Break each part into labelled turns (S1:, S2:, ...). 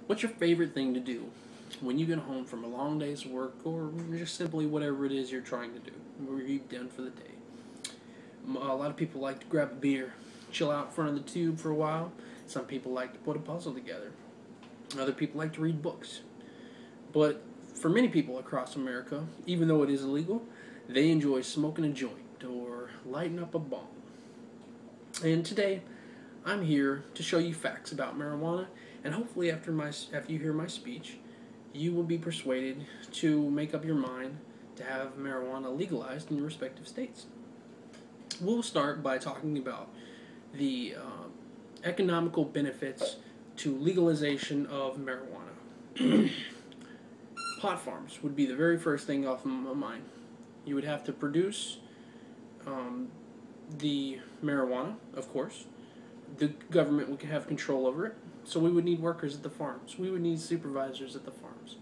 S1: What's your favorite thing to do when you get home from a long day's work, or just simply whatever it is you're trying to do, or you've done for the day? A lot of people like to grab a beer, chill out in front of the tube for a while. Some people like to put a puzzle together. Other people like to read books. But for many people across America, even though it is illegal, they enjoy smoking a joint or lighting up a bomb. And today, I'm here to show you facts about marijuana, and hopefully after you hear my speech, you will be persuaded to make up your mind to have marijuana legalized in your respective states. We'll start by talking about the economical benefits to legalization of marijuana. Pot farms would be the very first thing off my mind. You would have to produce the marijuana, of course. The government would have control over it, so we would need workers at the farms. We would need supervisors at the farms.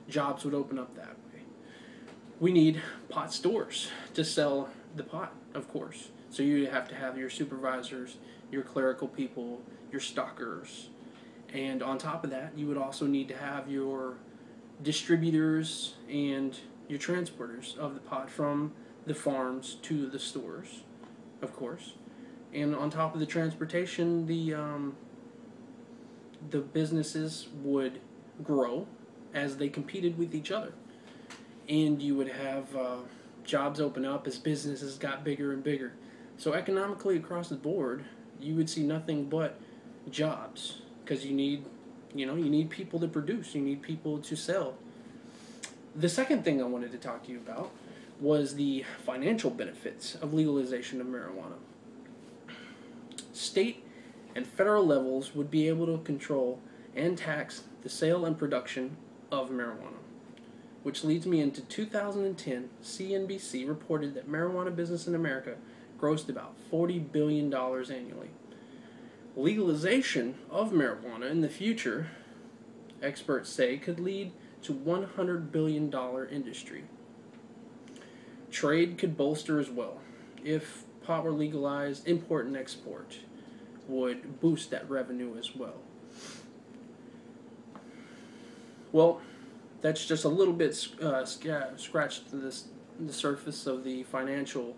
S1: Jobs would open up that way. We need pot stores to sell the pot, of course. So you have to have your supervisors, your clerical people, your stockers. And on top of that, you would also need to have your distributors and your transporters of the pot from the farms to the stores, of course. And on top of the transportation, the businesses would grow as they competed with each other. And you would have jobs open up as businesses got bigger and bigger. So economically across the board, you would see nothing but jobs, because you need people to produce, you need people to sell. The second thing I wanted to talk to you about was the financial benefits of legalization of marijuana. State and federal levels would be able to control and tax the sale and production of marijuana. Which leads me into 2010, CNBC reported that marijuana business in America grossed about $40 billion annually. Legalization of marijuana in the future, experts say, could lead to $100 billion industry. Trade could bolster as well. If pot were legalized, import and export would boost that revenue as well. Well, that's just a little bit scratched the surface of the financial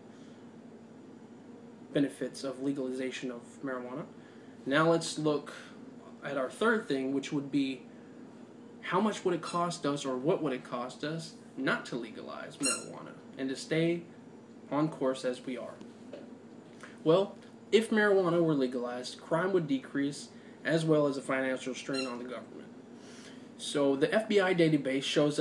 S1: benefits of legalization of marijuana. Now let's look at our third thing, which would be how much would it cost us, or what would it cost us not to legalize marijuana and to stay on course as we are. Well, if marijuana were legalized, crime would decrease as well as a financial strain on the government. So the FBI database shows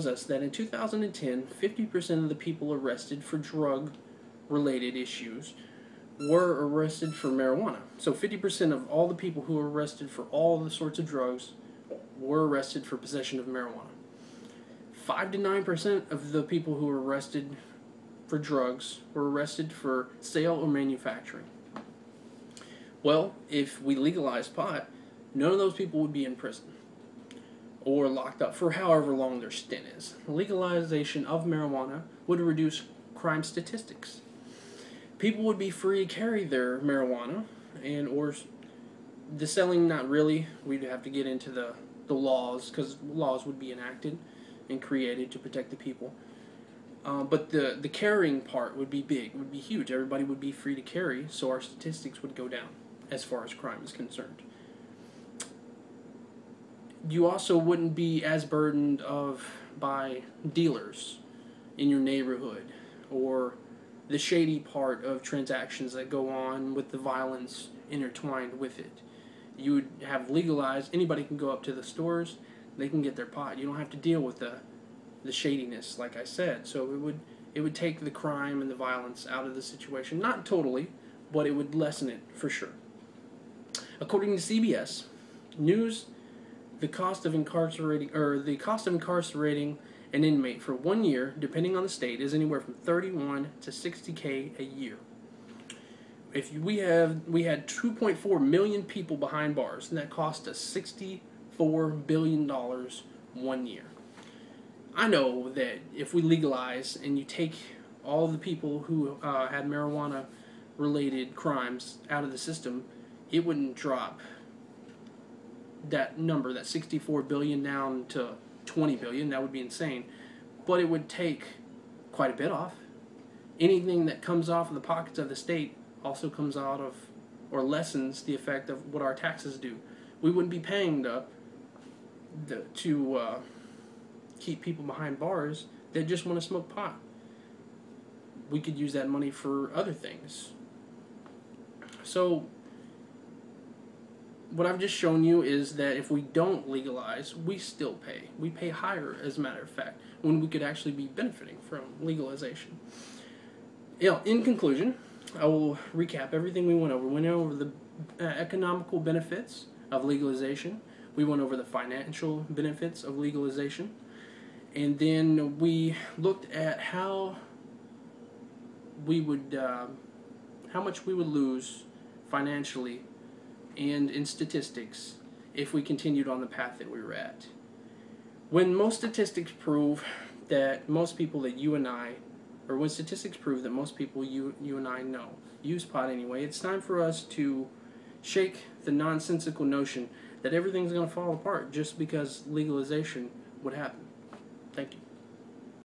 S1: us that in 2010, 50% of the people arrested for drug-related issues were arrested for marijuana. So 50% of all the people who were arrested for all the sorts of drugs were arrested for possession of marijuana. 5 to 9% of the people who were arrested for drugs were arrested for sale or manufacturing. Well, if we legalized pot, none of those people would be in prison or locked up for however long their stint is. Legalization of marijuana would reduce crime statistics. People would be free to carry their marijuana, and or the selling, not really. We'd have to get into the laws, because laws would be enacted and created to protect the people. But the carrying part would be big, would be huge. Everybody would be free to carry, so our statistics would go down as far as crime is concerned. You also wouldn't be as burdened by dealers in your neighborhood, or the shady part of transactions that go on with the violence intertwined with it. You would have legalized, anybody can go up to the stores, they can get their pot. You don't have to deal with the shadiness, like I said. So it would take the crime and the violence out of the situation. Not totally, but it would lessen it for sure. According to CBS News, the cost of incarcerating an inmate for 1 year, depending on the state, is anywhere from $31 to $60K a year. If we had 2.4 million people behind bars, and that cost us $64 billion 1 year. I know that if we legalize and you take all the people who had marijuana-related crimes out of the system, it wouldn't drop that number, that 64 billion down to 20 billion. That would be insane. But it would take quite a bit off. Anything that comes off of the pockets of the state also comes out of, or lessens the effect of what our taxes do. We wouldn't be paying to keep people behind bars that just want to smoke pot. We could use that money for other things. So what I've just shown you is that if we don't legalize, we still pay. We pay higher, as a matter of fact, when we could actually be benefiting from legalization. In conclusion, I will recap everything we went over. We went over the economical benefits of legalization. We went over the financial benefits of legalization. And then we looked at how much we would lose financially and in statistics if we continued on the path that we were at. When most statistics prove that most people that you and I, or when statistics prove that most people you and I know use pot anyway, it's time for us to shake the nonsensical notion that everything's going to fall apart just because legalization would happen. Thank you.